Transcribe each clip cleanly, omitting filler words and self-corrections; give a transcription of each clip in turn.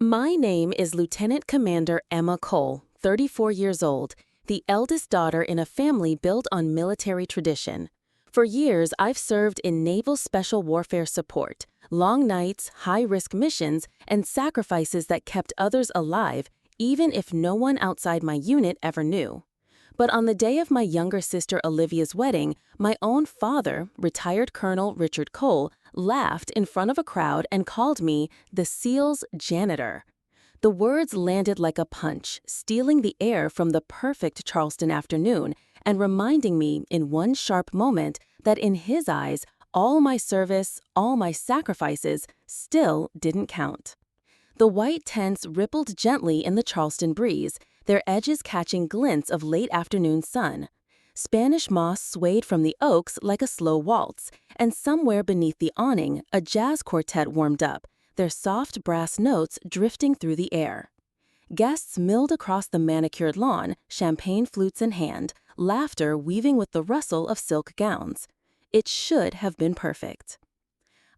My name is Lieutenant Commander Emma Cole, 34 years old, the eldest daughter in a family built on military tradition. For years, I've served in naval special warfare support, long nights, high-risk missions, and sacrifices that kept others alive, even if no one outside my unit ever knew. But on the day of my younger sister Olivia's wedding, my own father, retired Colonel Richard Cole, laughed in front of a crowd and called me the SEAL's janitor. The words landed like a punch, stealing the air from the perfect Charleston afternoon and reminding me in one sharp moment that in his eyes, all my service, all my sacrifices still didn't count. The white tents rippled gently in the Charleston breeze, their edges catching glints of late afternoon sun. Spanish moss swayed from the oaks like a slow waltz, and somewhere beneath the awning, a jazz quartet warmed up, their soft brass notes drifting through the air. Guests milled across the manicured lawn, champagne flutes in hand, laughter weaving with the rustle of silk gowns. It should have been perfect.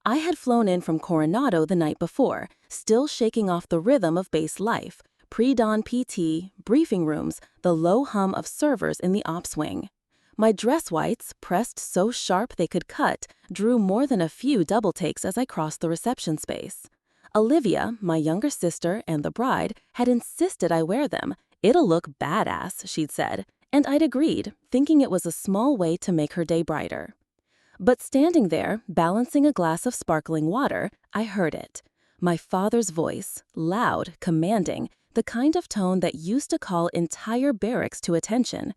I had flown in from Coronado the night before, still shaking off the rhythm of base life, pre-dawn PT, briefing rooms, the low hum of servers in the ops wing. My dress whites, pressed so sharp they could cut, drew more than a few double takes as I crossed the reception space. Olivia, my younger sister and the bride, had insisted I wear them. "It'll look badass," she'd said, and I'd agreed, thinking it was a small way to make her day brighter. But standing there, balancing a glass of sparkling water, I heard it. My father's voice, loud, commanding, the kind of tone that used to call entire barracks to attention.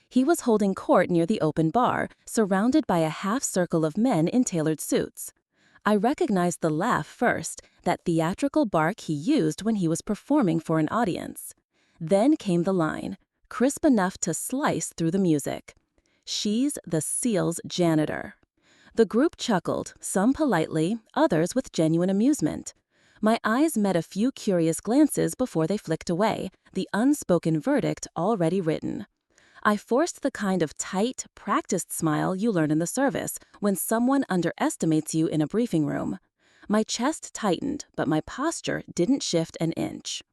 He was holding court near the open bar, surrounded by a half-circle of men in tailored suits. I recognized the laugh first, that theatrical bark he used when he was performing for an audience. Then came the line, crisp enough to slice through the music. "She's the SEAL's janitor." The group chuckled, some politely, others with genuine amusement. My eyes met a few curious glances before they flicked away, the unspoken verdict already written. I forced the kind of tight, practiced smile you learn in the service when someone underestimates you in a briefing room. My chest tightened, but my posture didn't shift an inch.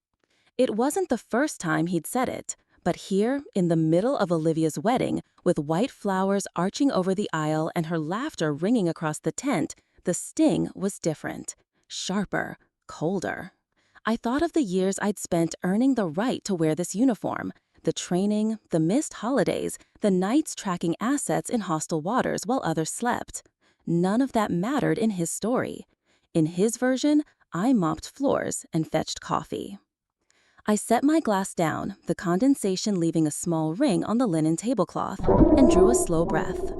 It wasn't the first time he'd said it. But here, in the middle of Olivia's wedding, with white flowers arching over the aisle and her laughter ringing across the tent, the sting was different, sharper, colder. I thought of the years I'd spent earning the right to wear this uniform, the training, the missed holidays, the nights tracking assets in hostile waters while others slept. None of that mattered in his story. In his version, I mopped floors and fetched coffee. I set my glass down, the condensation leaving a small ring on the linen tablecloth, and drew a slow breath.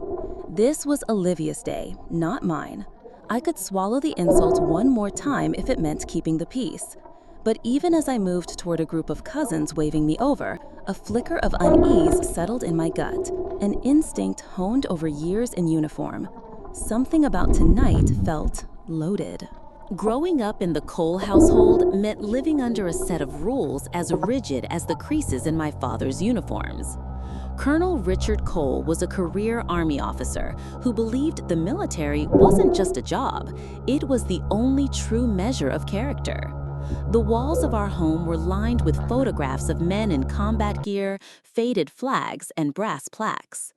This was Olivia's day, not mine. I could swallow the insult one more time if it meant keeping the peace. But even as I moved toward a group of cousins waving me over, a flicker of unease settled in my gut, an instinct honed over years in uniform. Something about tonight felt loaded. Growing up in the Cole household meant living under a set of rules as rigid as the creases in my father's uniforms. Colonel Richard Cole was a career Army officer who believed the military wasn't just a job, it was the only true measure of character. The walls of our home were lined with photographs of men in combat gear, faded flags, and brass plaques.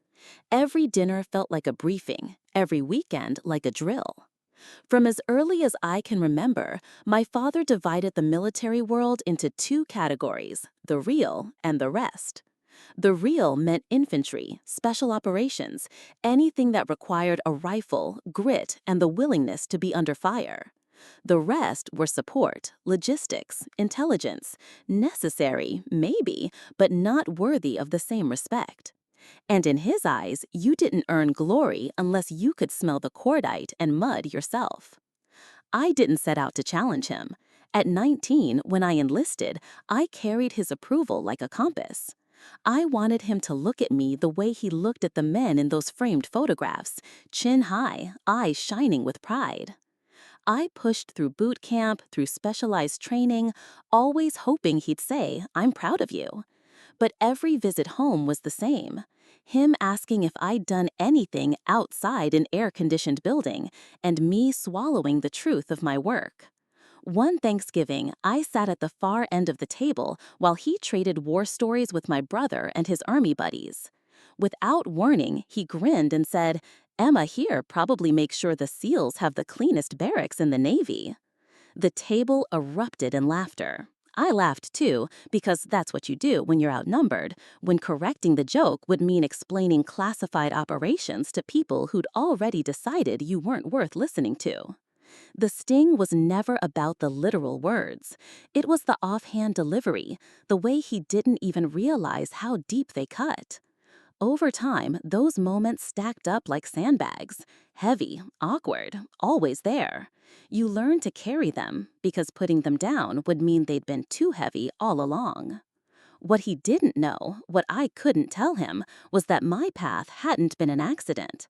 Every dinner felt like a briefing, every weekend like a drill. From as early as I can remember, my father divided the military world into two categories, the real and the rest. The real meant infantry, special operations, anything that required a rifle, grit, and the willingness to be under fire. The rest were support, logistics, intelligence, necessary, maybe, but not worthy of the same respect. And in his eyes, you didn't earn glory unless you could smell the cordite and mud yourself. I didn't set out to challenge him. At 19, when I enlisted, I carried his approval like a compass. I wanted him to look at me the way he looked at the men in those framed photographs, chin high, eyes shining with pride. I pushed through boot camp, through specialized training, always hoping he'd say, "I'm proud of you." But every visit home was the same. Him asking if I'd done anything outside an air-conditioned building, and me swallowing the truth of my work. One Thanksgiving, I sat at the far end of the table while he traded war stories with my brother and his army buddies. Without warning, he grinned and said, "Emma here probably makes sure the SEALs have the cleanest barracks in the Navy." The table erupted in laughter. I laughed too, because that's what you do when you're outnumbered, when correcting the joke would mean explaining classified operations to people who'd already decided you weren't worth listening to. The sting was never about the literal words. It was the offhand delivery, the way he didn't even realize how deep they cut. Over time, those moments stacked up like sandbags, heavy, awkward, always there. You learn to carry them, because putting them down would mean they'd been too heavy all along. What he didn't know, what I couldn't tell him, was that my path hadn't been an accident.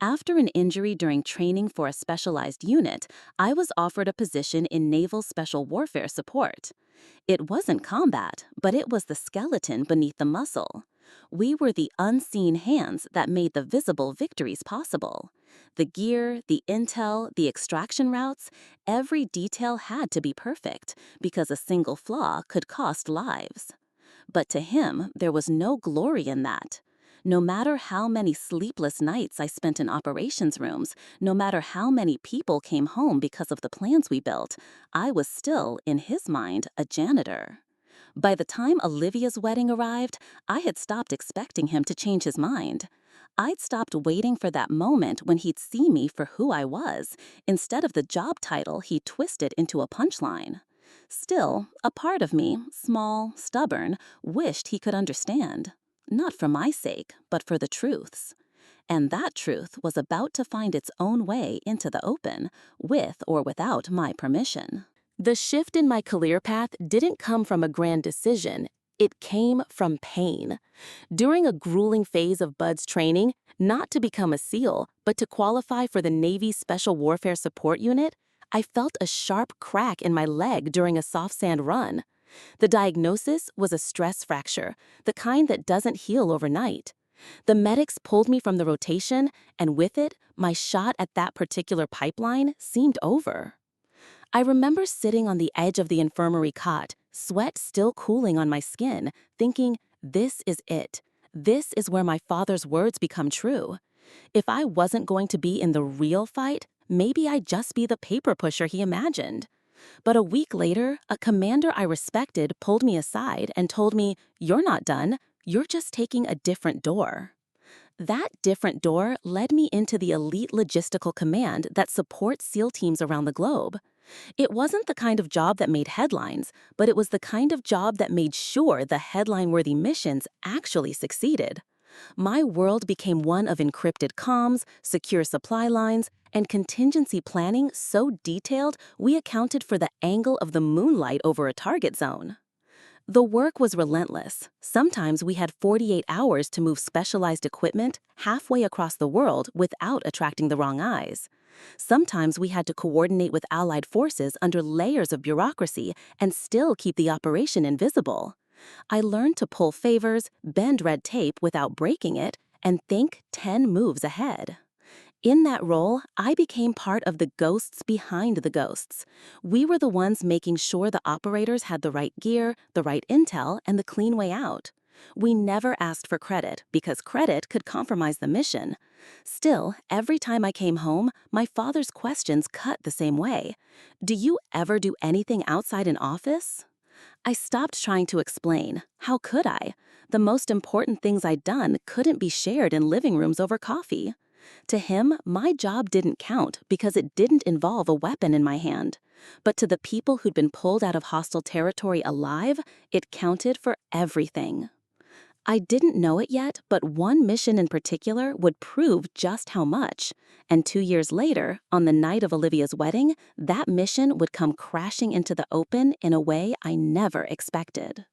After an injury during training for a specialized unit, I was offered a position in Naval Special Warfare Support. It wasn't combat, but it was the skeleton beneath the muscle. We were the unseen hands that made the visible victories possible. The gear, the intel, the extraction routes, every detail had to be perfect, because a single flaw could cost lives. But to him, there was no glory in that. No matter how many sleepless nights I spent in operations rooms, no matter how many people came home because of the plans we built, I was still, in his mind, a janitor. By the time Olivia's wedding arrived, I had stopped expecting him to change his mind. I'd stopped waiting for that moment when he'd see me for who I was, instead of the job title he twisted into a punchline. Still, a part of me, small, stubborn, wished he could understand. Not for my sake, but for the truth's. And that truth was about to find its own way into the open, with or without my permission. The shift in my career path didn't come from a grand decision. It came from pain. During a grueling phase of Bud's training, not to become a SEAL, but to qualify for the Navy's Special Warfare Support Unit, I felt a sharp crack in my leg during a soft sand run. The diagnosis was a stress fracture, the kind that doesn't heal overnight. The medics pulled me from the rotation, and with it, my shot at that particular pipeline seemed over. I remember sitting on the edge of the infirmary cot, sweat still cooling on my skin, thinking, this is it. This is where my father's words become true. If I wasn't going to be in the real fight, maybe I'd just be the paper pusher he imagined. But a week later, a commander I respected pulled me aside and told me, "You're not done. You're just taking a different door." That different door led me into the elite logistical command that supports SEAL teams around the globe. It wasn't the kind of job that made headlines, but it was the kind of job that made sure the headline-worthy missions actually succeeded. My world became one of encrypted comms, secure supply lines, and contingency planning so detailed we accounted for the angle of the moonlight over a target zone. The work was relentless. Sometimes we had 48 hours to move specialized equipment halfway across the world without attracting the wrong eyes. Sometimes we had to coordinate with allied forces under layers of bureaucracy and still keep the operation invisible. I learned to pull favors, bend red tape without breaking it, and think 10 moves ahead. In that role, I became part of the ghosts behind the ghosts. We were the ones making sure the operators had the right gear, the right intel, and the clean way out. We never asked for credit because credit could compromise the mission. Still, every time I came home, my father's questions cut the same way. "Do you ever do anything outside an office?" I stopped trying to explain. How could I? The most important things I'd done couldn't be shared in living rooms over coffee. To him, my job didn't count because it didn't involve a weapon in my hand. But to the people who'd been pulled out of hostile territory alive, it counted for everything. I didn't know it yet, but one mission in particular would prove just how much. And 2 years later, on the night of Olivia's wedding, that mission would come crashing into the open in a way I never expected.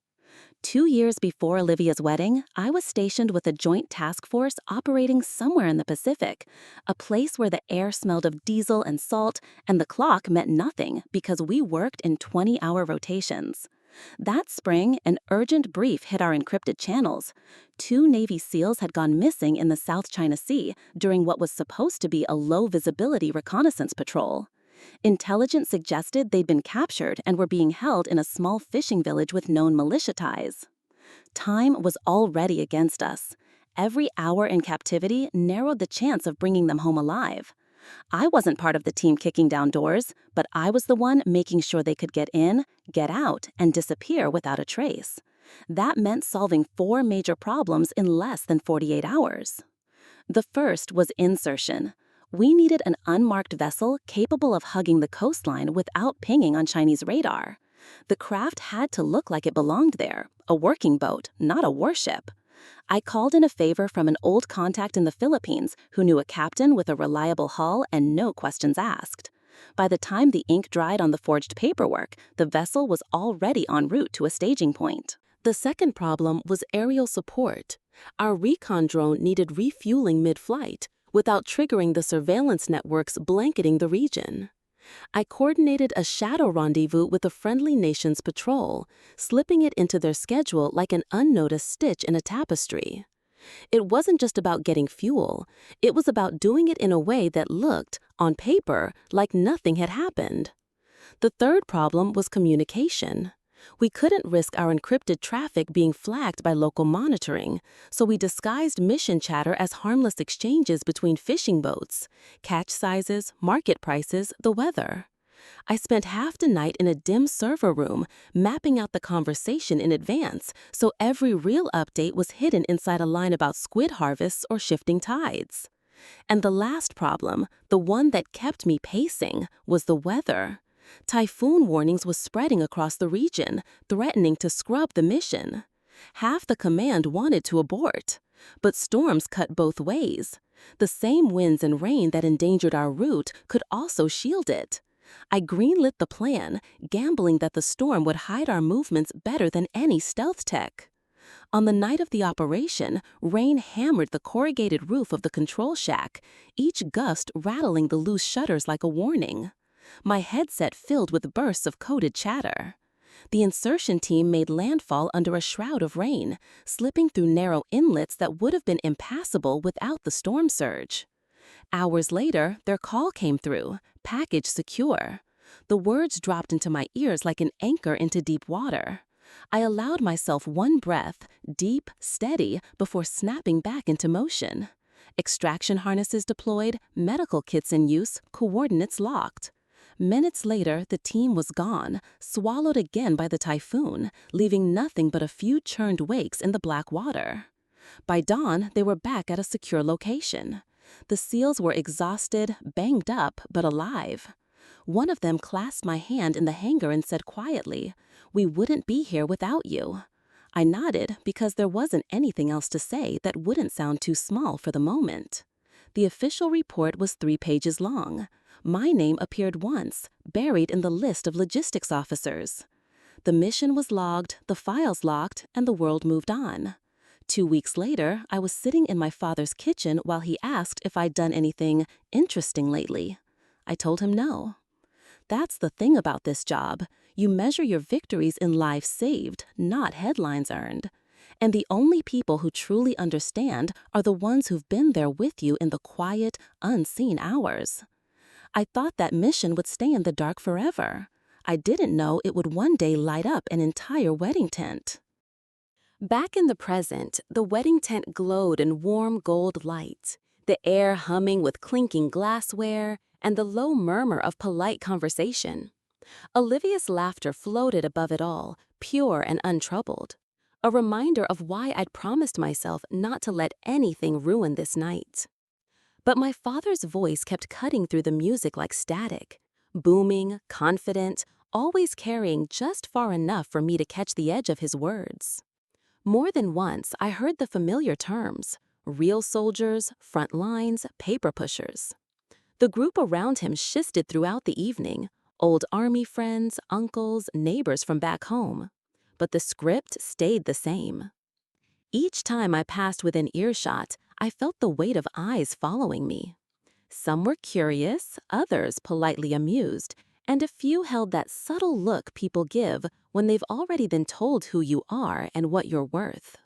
2 years before Olivia's wedding, I was stationed with a joint task force operating somewhere in the Pacific, a place where the air smelled of diesel and salt, and the clock meant nothing because we worked in 20-hour rotations. That spring, an urgent brief hit our encrypted channels. 2 Navy SEALs had gone missing in the South China Sea during what was supposed to be a low-visibility reconnaissance patrol. Intelligence suggested they'd been captured and were being held in a small fishing village with known militia ties. Time was already against us. Every hour in captivity narrowed the chance of bringing them home alive. I wasn't part of the team kicking down doors, but I was the one making sure they could get in, get out, and disappear without a trace. That meant solving 4 major problems in less than 48 hours. The first was insertion. We needed an unmarked vessel capable of hugging the coastline without pinging on Chinese radar. The craft had to look like it belonged there, a working boat, not a warship. I called in a favor from an old contact in the Philippines who knew a captain with a reliable hull and no questions asked. By the time the ink dried on the forged paperwork, the vessel was already en route to a staging point. The second problem was aerial support. Our recon drone needed refueling mid-flight without triggering the surveillance networks blanketing the region. I coordinated a shadow rendezvous with a friendly nation's patrol, slipping it into their schedule like an unnoticed stitch in a tapestry. It wasn't just about getting fuel, it was about doing it in a way that looked, on paper, like nothing had happened. The third problem was communication. We couldn't risk our encrypted traffic being flagged by local monitoring, so we disguised mission chatter as harmless exchanges between fishing boats, catch sizes, market prices, the weather. I spent half the night in a dim server room, mapping out the conversation in advance, so every real update was hidden inside a line about squid harvests or shifting tides. And the last problem, the one that kept me pacing, was the weather. Typhoon warnings was spreading across the region, threatening to scrub the mission. Half the command wanted to abort, but storms cut both ways. The same winds and rain that endangered our route could also shield it. I greenlit the plan, gambling that the storm would hide our movements better than any stealth tech. On the night of the operation, rain hammered the corrugated roof of the control shack, each gust rattling the loose shutters like a warning. My headset filled with bursts of coded chatter. The insertion team made landfall under a shroud of rain, slipping through narrow inlets that would have been impassable without the storm surge. Hours later, their call came through, package secure. The words dropped into my ears like an anchor into deep water. I allowed myself one breath, deep, steady, before snapping back into motion. Extraction harnesses deployed, medical kits in use, coordinates locked. Minutes later, the team was gone, swallowed again by the typhoon, leaving nothing but a few churned wakes in the black water. By dawn, they were back at a secure location. The SEALs were exhausted, banged up, but alive. One of them clasped my hand in the hangar and said quietly, "We wouldn't be here without you." I nodded because there wasn't anything else to say that wouldn't sound too small for the moment. The official report was 3 pages long. My name appeared once, buried in the list of logistics officers. The mission was logged, the files locked, and the world moved on. 2 weeks later, I was sitting in my father's kitchen while he asked if I'd done anything interesting lately. I told him no. That's the thing about this job. You measure your victories in lives saved, not headlines earned. And the only people who truly understand are the ones who've been there with you in the quiet, unseen hours. I thought that mission would stay in the dark forever. I didn't know it would one day light up an entire wedding tent. Back in the present, the wedding tent glowed in warm gold light, the air humming with clinking glassware and the low murmur of polite conversation. Olivia's laughter floated above it all, pure and untroubled, a reminder of why I'd promised myself not to let anything ruin this night. But my father's voice kept cutting through the music like static, booming, confident, always carrying just far enough for me to catch the edge of his words. More than once, I heard the familiar terms: real soldiers, front lines, paper pushers. The group around him shifted throughout the evening, old army friends, uncles, neighbors from back home. But the script stayed the same. Each time I passed within earshot, I felt the weight of eyes following me. Some were curious, others politely amused, and a few held that subtle look people give when they've already been told who you are and what you're worth.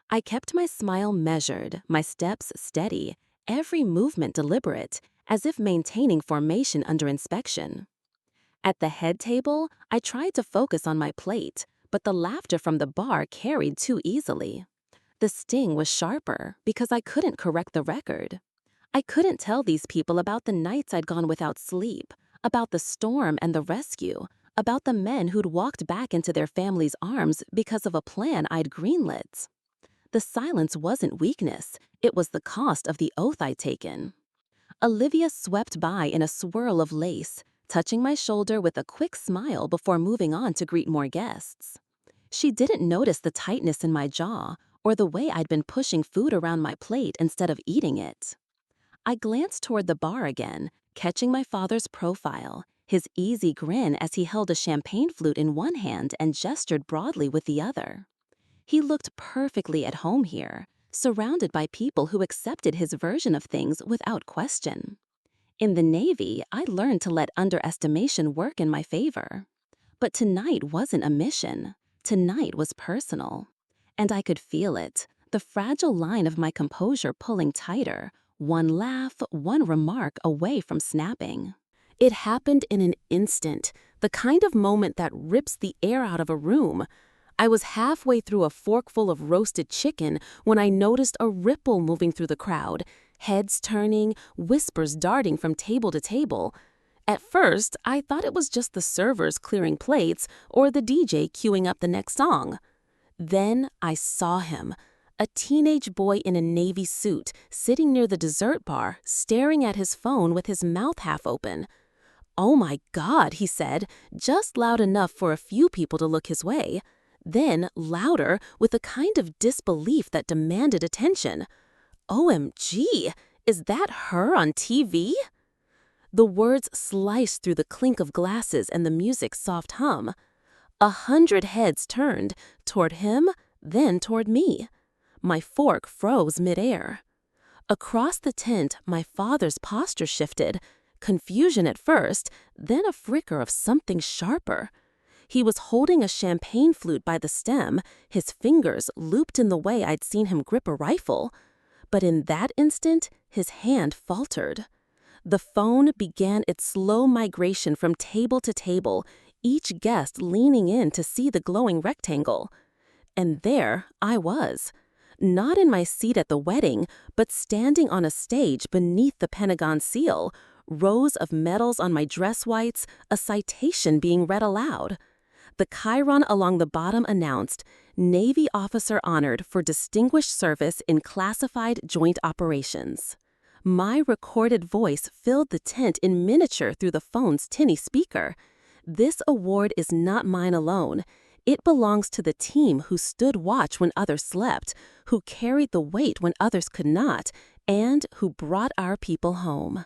I kept my smile measured, my steps steady, every movement deliberate, as if maintaining formation under inspection. At the head table, I tried to focus on my plate, but the laughter from the bar carried too easily. The sting was sharper because I couldn't correct the record. I couldn't tell these people about the nights I'd gone without sleep, about the storm and the rescue, about the men who'd walked back into their families' arms because of a plan I'd greenlit. The silence wasn't weakness, it was the cost of the oath I'd taken. Olivia swept by in a swirl of lace, touching my shoulder with a quick smile before moving on to greet more guests. She didn't notice the tightness in my jaw or the way I'd been pushing food around my plate instead of eating it. I glanced toward the bar again, catching my father's profile, his easy grin as he held a champagne flute in one hand and gestured broadly with the other. He looked perfectly at home here, surrounded by people who accepted his version of things without question. In the Navy, I learned to let underestimation work in my favor. But tonight wasn't a mission. Tonight was personal. And I could feel it, the fragile line of my composure pulling tighter, one laugh, one remark away from snapping. It happened in an instant, the kind of moment that rips the air out of a room. I was halfway through a forkful of roasted chicken when I noticed a ripple moving through the crowd, heads turning, whispers darting from table to table. At first, I thought it was just the servers clearing plates or the DJ queuing up the next song. Then I saw him, a teenage boy in a navy suit, sitting near the dessert bar, staring at his phone with his mouth half open. "Oh my God," he said, just loud enough for a few people to look his way. Then, louder, with a kind of disbelief that demanded attention. "OMG, is that her on TV?" The words sliced through the clink of glasses and the music's soft hum. 100 heads turned, toward him, then toward me. My fork froze midair. Across the tent, my father's posture shifted. Confusion at first, then a flicker of something sharper. He was holding a champagne flute by the stem, his fingers looped in the way I'd seen him grip a rifle. But in that instant, his hand faltered. The phone began its slow migration from table to table, each guest leaning in to see the glowing rectangle. And there I was. Not in my seat at the wedding, but standing on a stage beneath the Pentagon seal, rows of medals on my dress whites, a citation being read aloud. The chyron along the bottom announced, "Navy officer honored for distinguished service in classified joint operations." My recorded voice filled the tent in miniature through the phone's tinny speaker. This award is not mine alone. It belongs to the team who stood watch when others slept, who carried the weight when others could not, and who brought our people home.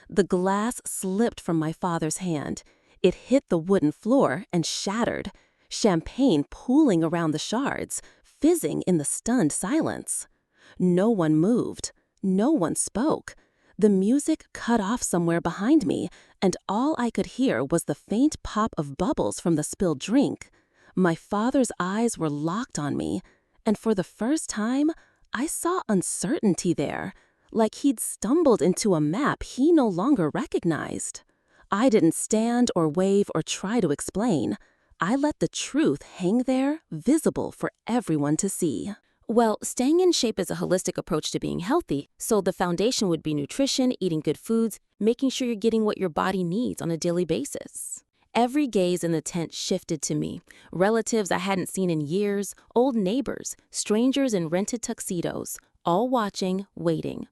The glass slipped from my father's hand. It hit the wooden floor and shattered, champagne pooling around the shards, fizzing in the stunned silence. No one moved. No one spoke. The music cut off somewhere behind me, and all I could hear was the faint pop of bubbles from the spilled drink. My father's eyes were locked on me, and for the first time, I saw uncertainty there, like he'd stumbled into a map he no longer recognized. I didn't stand or wave or try to explain. I let the truth hang there, visible for everyone to see. Well, staying in shape is a holistic approach to being healthy, so the foundation would be nutrition, eating good foods, making sure you're getting what your body needs on a daily basis. Every gaze in the tent shifted to me. Relatives I hadn't seen in years, old neighbors, strangers in rented tuxedos, all watching, waiting.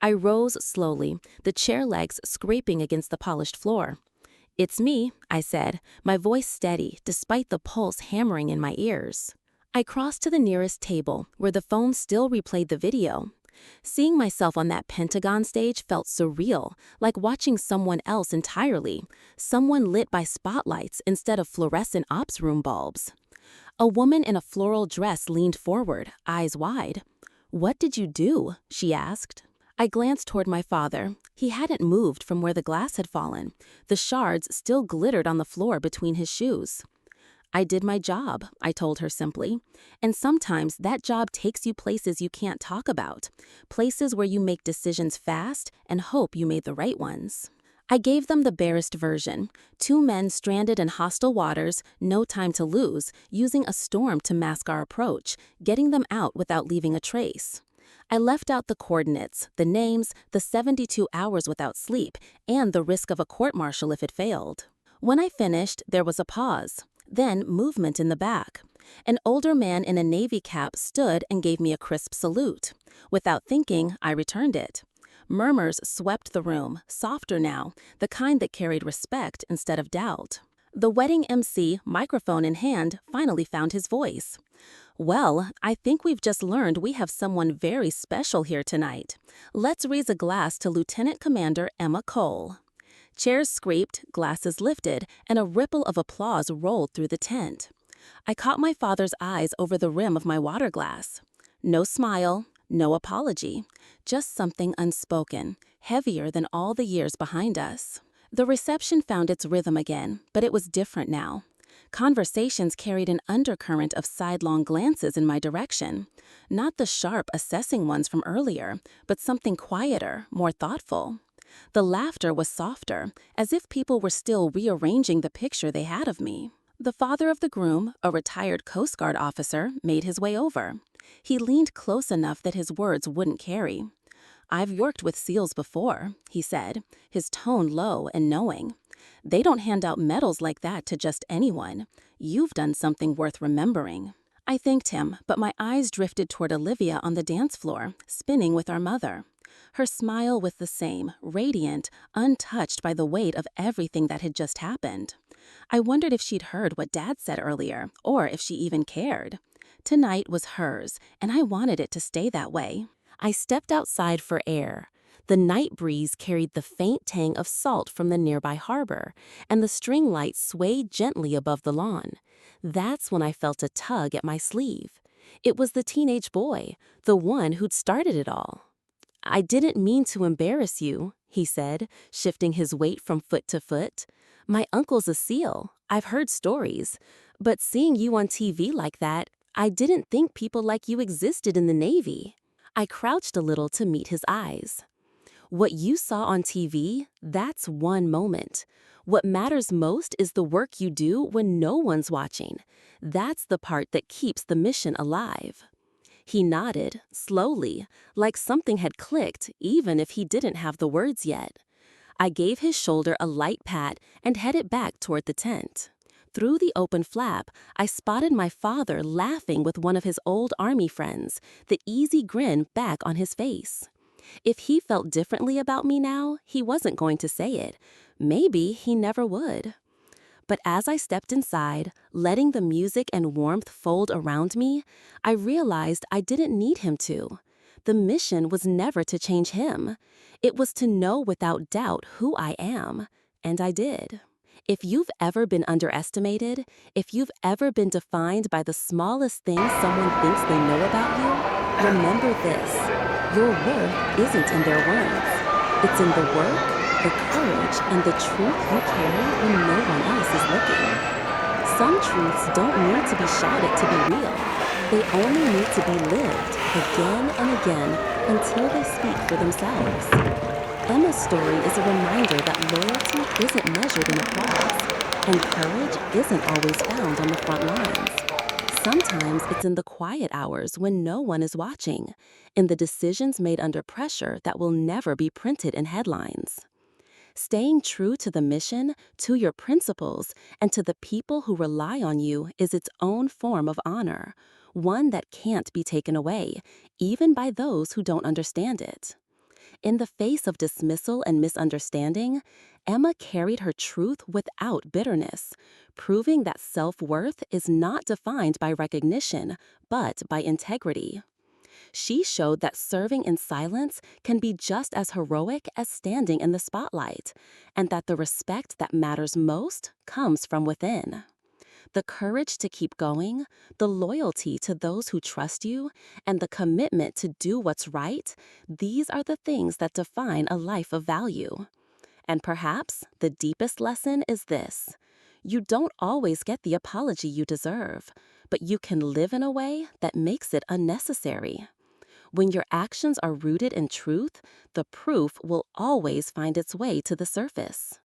I rose slowly, the chair legs scraping against the polished floor. "It's me," I said, my voice steady despite the pulse hammering in my ears. I crossed to the nearest table, where the phone still replayed the video. Seeing myself on that Pentagon stage felt surreal, like watching someone else entirely, someone lit by spotlights instead of fluorescent ops room bulbs. A woman in a floral dress leaned forward, eyes wide. "What did you do?" she asked. I glanced toward my father. He hadn't moved from where the glass had fallen. The shards still glittered on the floor between his shoes. I did my job, I told her simply. And sometimes that job takes you places you can't talk about, places where you make decisions fast and hope you made the right ones. I gave them the barest version: two men stranded in hostile waters, no time to lose, using a storm to mask our approach, getting them out without leaving a trace. I left out the coordinates, the names, the 72 hours without sleep, and the risk of a court-martial if it failed. When I finished, there was a pause. Then movement in the back. An older man in a navy cap stood and gave me a crisp salute. Without thinking, I returned it. Murmurs swept the room, softer now, the kind that carried respect instead of doubt. The wedding MC, microphone in hand, finally found his voice. "Well, I think we've just learned we have someone very special here tonight. Let's raise a glass to Lieutenant Commander Emma Cole." Chairs scraped, glasses lifted, and a ripple of applause rolled through the tent. I caught my father's eyes over the rim of my water glass. No smile, no apology, just something unspoken, heavier than all the years behind us. The reception found its rhythm again, but it was different now. Conversations carried an undercurrent of sidelong glances in my direction. Not the sharp, assessing ones from earlier, but something quieter, more thoughtful. The laughter was softer, as if people were still rearranging the picture they had of me. The father of the groom, a retired Coast Guard officer, made his way over. He leaned close enough that his words wouldn't carry. "I've worked with SEALs before," he said, his tone low and knowing. "They don't hand out medals like that to just anyone. You've done something worth remembering." I thanked him, but my eyes drifted toward Olivia on the dance floor, spinning with our mother. Her smile was the same, radiant, untouched by the weight of everything that had just happened. I wondered if she'd heard what Dad said earlier, or if she even cared. Tonight was hers, and I wanted it to stay that way. I stepped outside for air. The night breeze carried the faint tang of salt from the nearby harbor, and the string lights swayed gently above the lawn. That's when I felt a tug at my sleeve. It was the teenage boy, the one who'd started it all. "I didn't mean to embarrass you," he said, shifting his weight from foot to foot. "My uncle's a SEAL. I've heard stories. But seeing you on TV like that, I didn't think people like you existed in the Navy." I crouched a little to meet his eyes. "What you saw on TV, that's one moment. What matters most is the work you do when no one's watching. That's the part that keeps the mission alive." He nodded, slowly, like something had clicked, even if he didn't have the words yet. I gave his shoulder a light pat and headed back toward the tent. Through the open flap, I spotted my father laughing with one of his old Army friends, the easy grin back on his face. If he felt differently about me now, he wasn't going to say it. Maybe he never would. But as I stepped inside, letting the music and warmth fold around me, I realized I didn't need him to. The mission was never to change him. It was to know without doubt who I am, and I did. If you've ever been underestimated, if you've ever been defined by the smallest thing someone thinks they know about you, remember this: your worth isn't in their words. It's in the work, the courage, and the truth you carry when no one else is looking. Some truths don't need to be shouted to be real. They only need to be lived again and again until they speak for themselves. Emma's story is a reminder that loyalty isn't measured in applause, and courage isn't always found on the front lines. Sometimes it's in the quiet hours when no one is watching, in the decisions made under pressure that will never be printed in headlines. Staying true to the mission, to your principles, and to the people who rely on you is its own form of honor, one that can't be taken away, even by those who don't understand it. In the face of dismissal and misunderstanding, Emma carried her truth without bitterness, proving that self-worth is not defined by recognition, but by integrity. She showed that serving in silence can be just as heroic as standing in the spotlight, and that the respect that matters most comes from within. The courage to keep going, the loyalty to those who trust you, and the commitment to do what's right, these are the things that define a life of value. And perhaps the deepest lesson is this: You don't always get the apology you deserve, but you can live in a way that makes it unnecessary. When your actions are rooted in truth, the proof will always find its way to the surface.